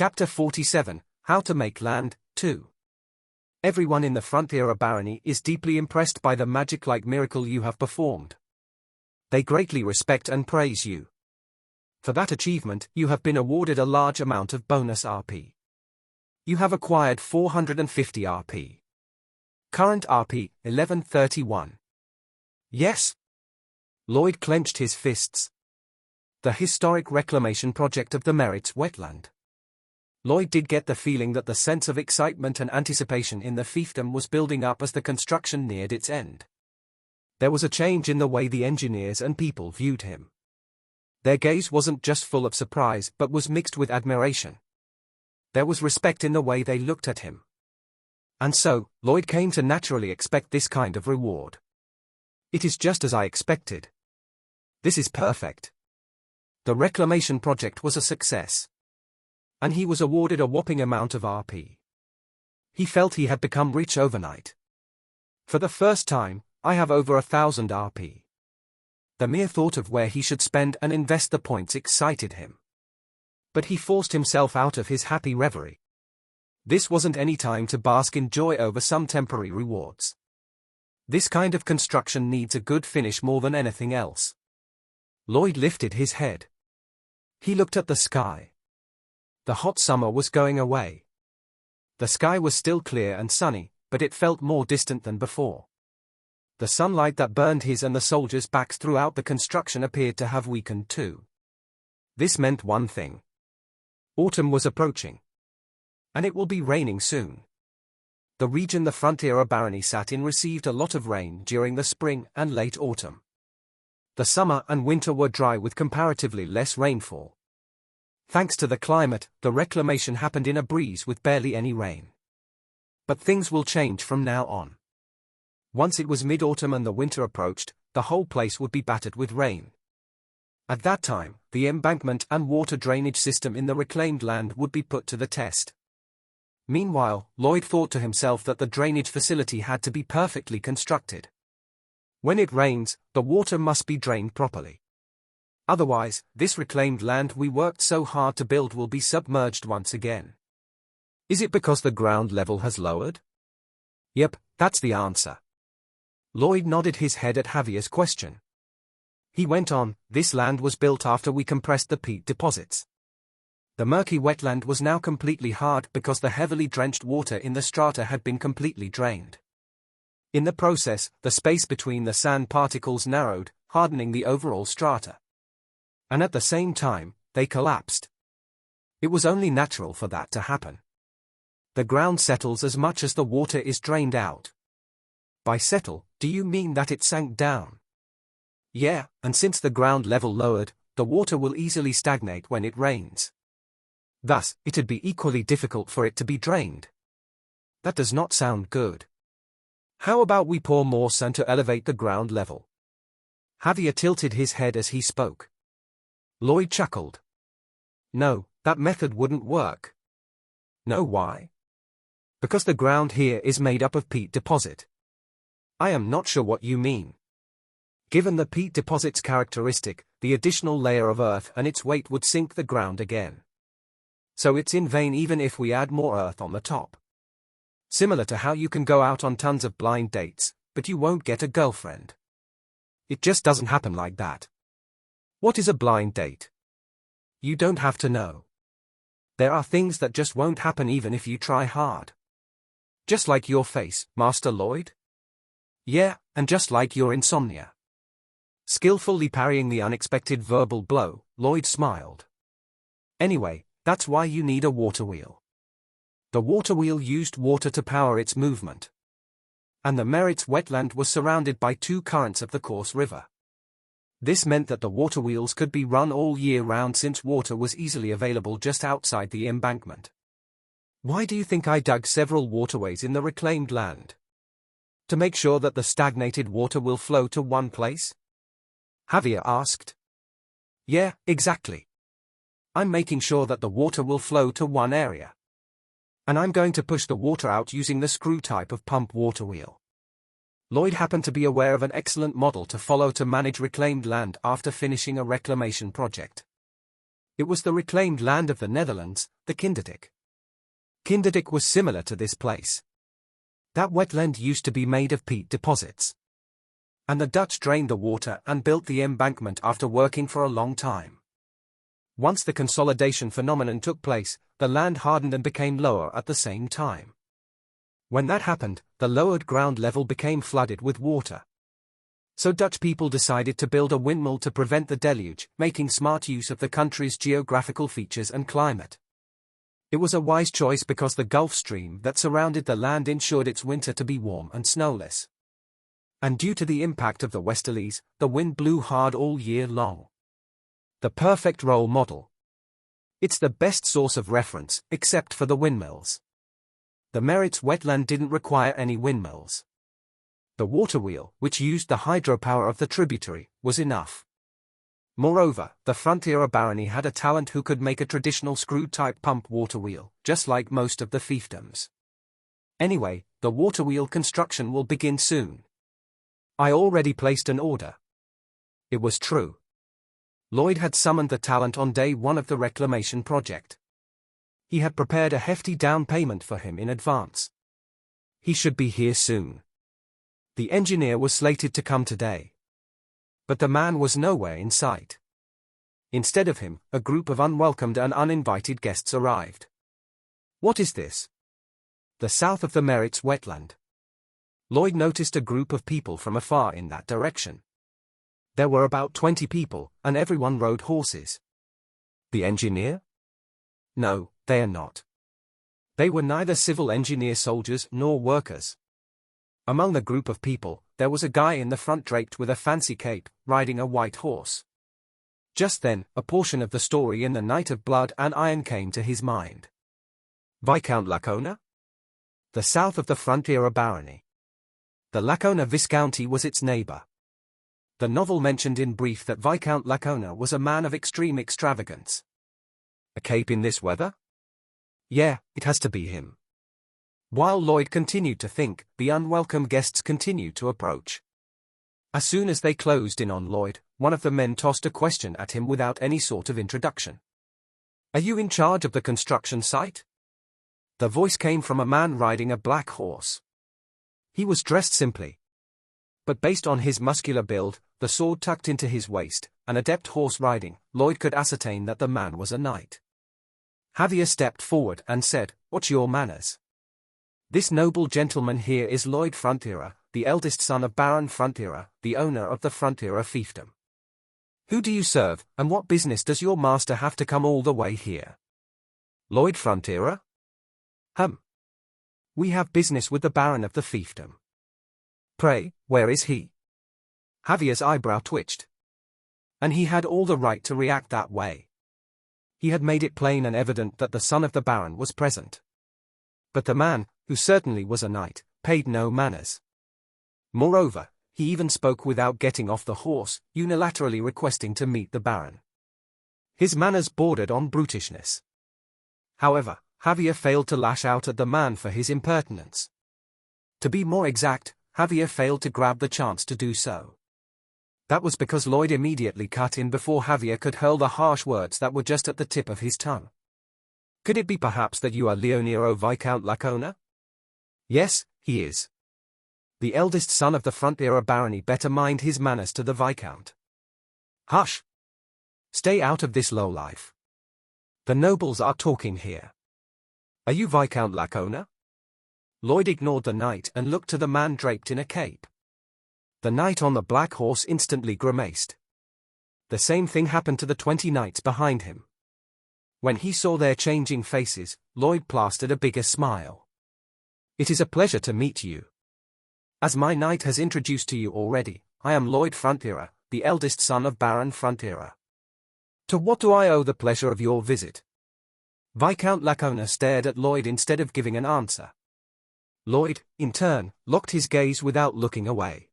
Chapter 47, How to Make Land, 2. Everyone in the Frontiera Barony is deeply impressed by the magic-like miracle you have performed. They greatly respect and praise you. For that achievement, you have been awarded a large amount of bonus RP. You have acquired 450 RP. Current RP, 1131. Yes? Lloyd clenched his fists. The historic reclamation project of the Merritt's wetland. Lloyd did get the feeling that the sense of excitement and anticipation in the fiefdom was building up as the construction neared its end. There was a change in the way the engineers and people viewed him. Their gaze wasn't just full of surprise but was mixed with admiration. There was respect in the way they looked at him. And so, Lloyd came to naturally expect this kind of reward. It is just as I expected. This is perfect. The reclamation project was a success. And he was awarded a whopping amount of RP. He felt he had become rich overnight. For the first time, I have over 1,000 RP. The mere thought of where he should spend and invest the points excited him. But he forced himself out of his happy reverie. This wasn't any time to bask in joy over some temporary rewards. This kind of construction needs a good finish more than anything else. Lloyd lifted his head. He looked at the sky. The hot summer was going away. The sky was still clear and sunny, but it felt more distant than before. The sunlight that burned his and the soldiers' backs throughout the construction appeared to have weakened too. This meant one thing. Autumn was approaching. And it will be raining soon. The region the Frontiera Barony sat in received a lot of rain during the spring and late autumn. The summer and winter were dry with comparatively less rainfall. Thanks to the climate, the reclamation happened in a breeze with barely any rain. But things will change from now on. Once it was mid-autumn and the winter approached, the whole place would be battered with rain. At that time, the embankment and water drainage system in the reclaimed land would be put to the test. Meanwhile, Lloyd thought to himself that the drainage facility had to be perfectly constructed. When it rains, the water must be drained properly. Otherwise, this reclaimed land we worked so hard to build will be submerged once again. Is it because the ground level has lowered? Yep, that's the answer. Lloyd nodded his head at Javier's question. He went on, this land was built after we compressed the peat deposits. The murky wetland was now completely hard because the heavily drenched water in the strata had been completely drained. In the process, the space between the sand particles narrowed, hardening the overall strata. And at the same time, they collapsed. It was only natural for that to happen. The ground settles as much as the water is drained out. By settle, do you mean that it sank down? Yeah, and since the ground level lowered, the water will easily stagnate when it rains. Thus, it'd be equally difficult for it to be drained. That does not sound good. How about we pour more sand to elevate the ground level? Javier tilted his head as he spoke. Lloyd chuckled. No, that method wouldn't work. No, why? Because the ground here is made up of peat deposit. I am not sure what you mean. Given the peat deposit's characteristic, the additional layer of earth and its weight would sink the ground again. So it's in vain even if we add more earth on the top. Similar to how you can go out on tons of blind dates, but you won't get a girlfriend. It just doesn't happen like that. What is a blind date? You don't have to know. There are things that just won't happen even if you try hard. Just like your face, Master Lloyd? Yeah, and just like your insomnia. Skillfully parrying the unexpected verbal blow, Lloyd smiled. Anyway, that's why you need a water wheel. The water wheel used water to power its movement. And the Merritt's wetland was surrounded by two currents of the coarse river. This meant that the water wheels could be run all year round since water was easily available just outside the embankment. Why do you think I dug several waterways in the reclaimed land? To make sure that the stagnated water will flow to one place? Javier asked. Yeah, exactly. I'm making sure that the water will flow to one area. And I'm going to push the water out using the screw type of pump water wheel. Lloyd happened to be aware of an excellent model to follow to manage reclaimed land after finishing a reclamation project. It was the reclaimed land of the Netherlands, the Kinderdyk. Kinderdyk was similar to this place. That wetland used to be made of peat deposits. And the Dutch drained the water and built the embankment after working for a long time. Once the consolidation phenomenon took place, the land hardened and became lower at the same time. When that happened, the lowered ground level became flooded with water. So Dutch people decided to build a windmill to prevent the deluge, making smart use of the country's geographical features and climate. It was a wise choice because the Gulf Stream that surrounded the land ensured its winter to be warm and snowless. And due to the impact of the westerlies, the wind blew hard all year long. The perfect role model. It's the best source of reference, except for the windmills. The Meritz wetland didn't require any windmills. The water wheel, which used the hydropower of the tributary, was enough. Moreover, the Frontiera barony had a talent who could make a traditional screw-type pump water wheel, just like most of the fiefdoms. Anyway, the water wheel construction will begin soon. I already placed an order. It was true. Lloyd had summoned the talent on day one of the reclamation project. He had prepared a hefty down payment for him in advance. He should be here soon. The engineer was slated to come today. But the man was nowhere in sight. Instead of him, a group of unwelcomed and uninvited guests arrived. What is this? The south of the Meritz wetland. Lloyd noticed a group of people from afar in that direction. There were about 20 people, and everyone rode horses. The engineer? No, they are not. They were neither civil engineer soldiers nor workers. Among the group of people, there was a guy in the front draped with a fancy cape, riding a white horse. Just then, a portion of the story in the Night of Blood and Iron came to his mind. Viscount Lacona? The south of the Frontiera barony. The Lacona Viscounty was its neighbor. The novel mentioned in brief that Viscount Lacona was a man of extreme extravagance. A cape in this weather? Yeah, it has to be him. While Lloyd continued to think, the unwelcome guests continued to approach. As soon as they closed in on Lloyd, one of the men tossed a question at him without any sort of introduction. Are you in charge of the construction site? The voice came from a man riding a black horse. He was dressed simply. But based on his muscular build, the sword tucked into his waist, and adept horse riding, Lloyd could ascertain that the man was a knight. Javier stepped forward and said, "What's your manners? This noble gentleman here is Lloyd Frontiera, the eldest son of Baron Frontiera, the owner of the Frontiera fiefdom. Who do you serve, and what business does your master have to come all the way here?" Lloyd Frontiera? We have business with the Baron of the fiefdom. Pray, where is he? Javier's eyebrow twitched. And he had all the right to react that way. He had made it plain and evident that the son of the Baron was present. But the man, who certainly was a knight, paid no manners. Moreover, he even spoke without getting off the horse, unilaterally requesting to meet the Baron. His manners bordered on brutishness. However, Javier failed to lash out at the man for his impertinence. To be more exact, Javier failed to grab the chance to do so. That was because Lloyd immediately cut in before Javier could hurl the harsh words that were just at the tip of his tongue. Could it be perhaps that you are Leonero Viscount Lacona? Yes, he is. The eldest son of the Frontiera barony better mind his manners to the Viscount. Hush! Stay out of this lowlife. The nobles are talking here. Are you Viscount Lacona? Lloyd ignored the knight and looked to the man draped in a cape. The knight on the black horse instantly grimaced. The same thing happened to the 20 knights behind him. When he saw their changing faces, Lloyd plastered a bigger smile. It is a pleasure to meet you. As my knight has introduced to you already, I am Lloyd Frontiera, the eldest son of Baron Frontiera. To what do I owe the pleasure of your visit? Viscount Lacona stared at Lloyd instead of giving an answer. Lloyd, in turn, locked his gaze without looking away.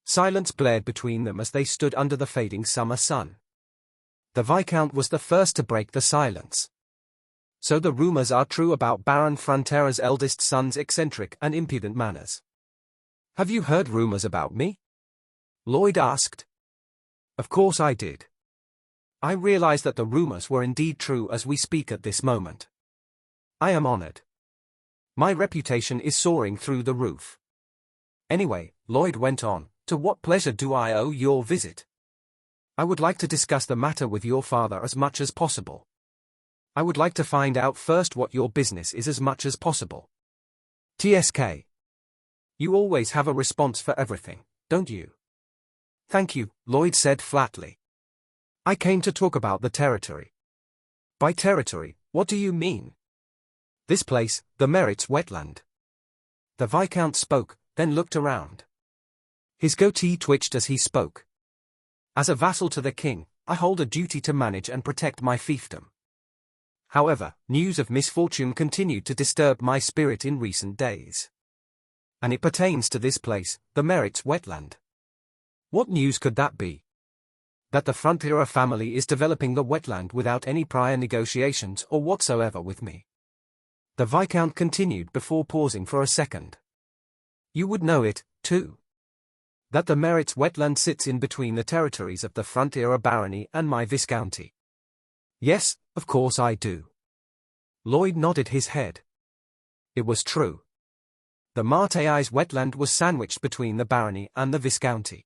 Silence blared between them as they stood under the fading summer sun. The Viscount was the first to break the silence. So the rumors are true about Baron Frontiera's eldest son's eccentric and impudent manners. Have you heard rumors about me? Lloyd asked. Of course I did. I realize that the rumors were indeed true as we speak at this moment. I am honored. My reputation is soaring through the roof. Anyway, Lloyd went on, to what pleasure do I owe your visit? I would like to discuss the matter with your father as much as possible. I would like to find out first what your business is as much as possible. TSK. You always have a response for everything, don't you? Thank you, Lloyd said flatly. I came to talk about the territory. By territory, what do you mean? This place, the Merit's wetland. The Viscount spoke, then looked around. His goatee twitched as he spoke. As a vassal to the king, I hold a duty to manage and protect my fiefdom. However, news of misfortune continued to disturb my spirit in recent days. And it pertains to this place, the Merit's wetland. What news could that be? That the Frontiera family is developing the wetland without any prior negotiations or whatsoever with me. The Viscount continued before pausing for a second. You would know it, too. That the Merit's wetland sits in between the territories of the Frontiera barony and my viscounty. Yes, of course I do. Lloyd nodded his head. It was true. The Marteis wetland was sandwiched between the barony and the viscounty.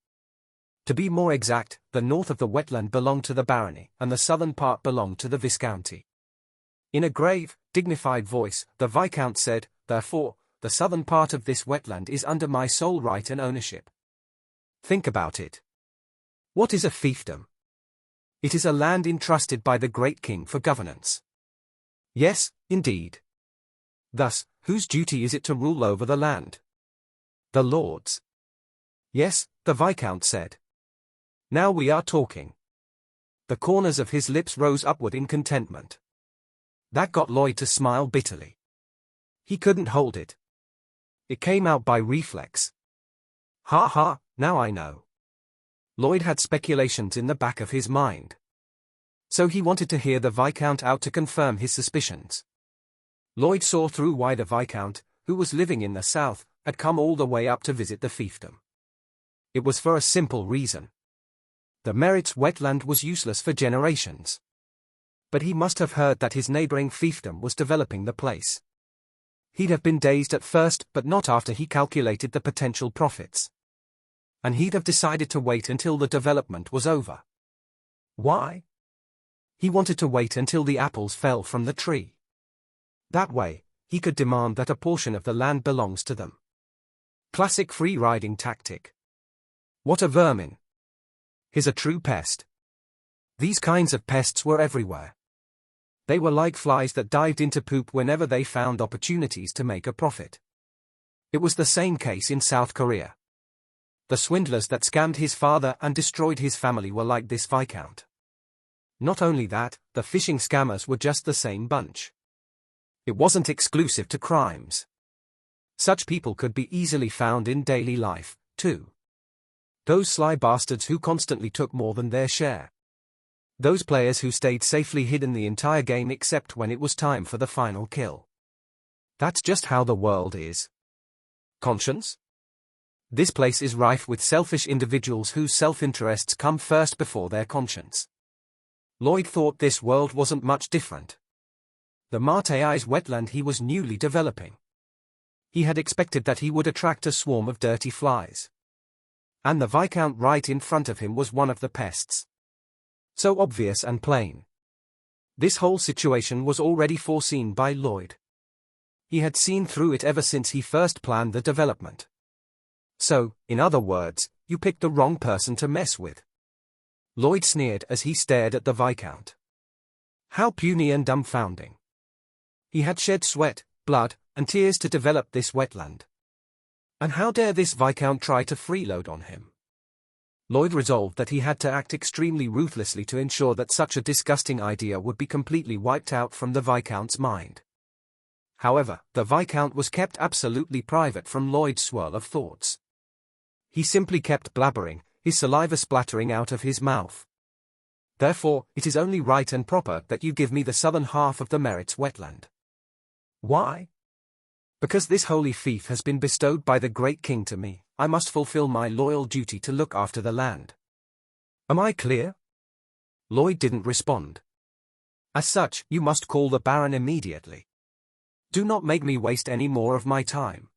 To be more exact, the north of the wetland belonged to the barony, and the southern part belonged to the viscounty. In a grave, dignified voice, the Viscount said, therefore, the southern part of this wetland is under my sole right and ownership. Think about it. What is a fiefdom? It is a land entrusted by the great king for governance. Yes, indeed. Thus, whose duty is it to rule over the land? The Lord's. Yes, the Viscount said. Now we are talking. The corners of his lips rose upward in contentment. That got Lloyd to smile bitterly. He couldn't hold it. It came out by reflex. Ha ha, now I know. Lloyd had speculations in the back of his mind. So he wanted to hear the Viscount out to confirm his suspicions. Lloyd saw through why the Viscount, who was living in the south, had come all the way up to visit the fiefdom. It was for a simple reason. The Merit's wetland was useless for generations. But he must have heard that his neighboring fiefdom was developing the place. He'd have been dazed at first, but not after he calculated the potential profits. And he'd have decided to wait until the development was over. Why? He wanted to wait until the apples fell from the tree. That way, he could demand that a portion of the land belongs to them. Classic free-riding tactic. What a vermin. He's a true pest. These kinds of pests were everywhere. They were like flies that dived into poop whenever they found opportunities to make a profit. It was the same case in South Korea. The swindlers that scammed his father and destroyed his family were like this Viscount. Not only that, the fishing scammers were just the same bunch. It wasn't exclusive to crimes. Such people could be easily found in daily life, too. Those sly bastards who constantly took more than their share. Those players who stayed safely hidden the entire game except when it was time for the final kill. That's just how the world is. Conscience? This place is rife with selfish individuals whose self-interests come first before their conscience. Lloyd thought this world wasn't much different. The Marteis wetland he was newly developing. He had expected that he would attract a swarm of dirty flies. And the Viscount right in front of him was one of the pests. So obvious and plain. This whole situation was already foreseen by Lloyd. He had seen through it ever since he first planned the development. So, in other words, you picked the wrong person to mess with. Lloyd sneered as he stared at the Viscount. How puny and dumbfounding. He had shed sweat, blood, and tears to develop this wetland. And how dare this Viscount try to freeload on him? Lloyd resolved that he had to act extremely ruthlessly to ensure that such a disgusting idea would be completely wiped out from the Viscount's mind. However, the Viscount was kept absolutely private from Lloyd's swirl of thoughts. He simply kept blabbering, his saliva splattering out of his mouth. Therefore, it is only right and proper that you give me the southern half of the Merit's wetland. Why? Because this holy fief has been bestowed by the great king to me, I must fulfill my loyal duty to look after the land. Am I clear? Lloyd didn't respond. As such, you must call the Baron immediately. Do not make me waste any more of my time.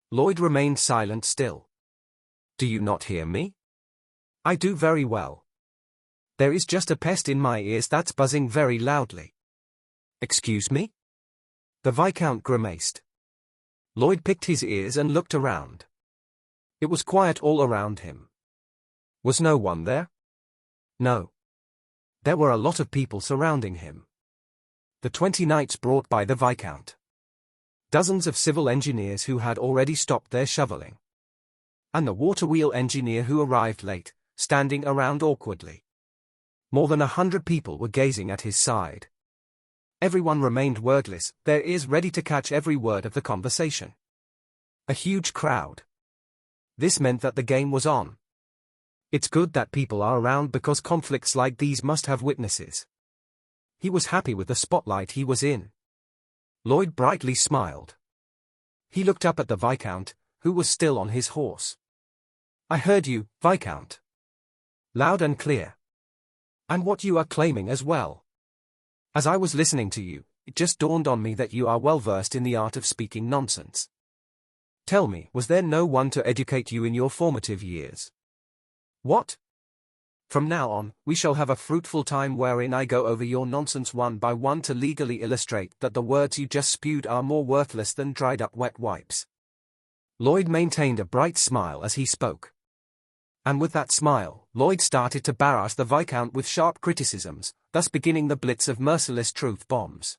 Lloyd remained silent still. Do you not hear me? I do very well. There is just a pest in my ears that's buzzing very loudly. Excuse me? The Viscount grimaced. Lloyd picked his ears and looked around. It was quiet all around him. Was no one there? No. There were a lot of people surrounding him. The 20 knights brought by the Viscount. Dozens of civil engineers who had already stopped their shoveling. And the water wheel engineer who arrived late, standing around awkwardly. More than 100 people were gazing at his side. Everyone remained wordless, their ears ready to catch every word of the conversation. A huge crowd. This meant that the game was on. It's good that people are around because conflicts like these must have witnesses. He was happy with the spotlight he was in. Lloyd brightly smiled. He looked up at the Viscount, who was still on his horse. I heard you, Viscount. Loud and clear. And what you are claiming as well. As I was listening to you, it just dawned on me that you are well versed in the art of speaking nonsense. Tell me, was there no one to educate you in your formative years? What? From now on, we shall have a fruitful time wherein I go over your nonsense one by one to legally illustrate that the words you just spewed are more worthless than dried up wet wipes. Lloyd maintained a bright smile as he spoke. And with that smile, Lloyd started to barrage the Viscount with sharp criticisms, thus beginning the blitz of merciless truth bombs.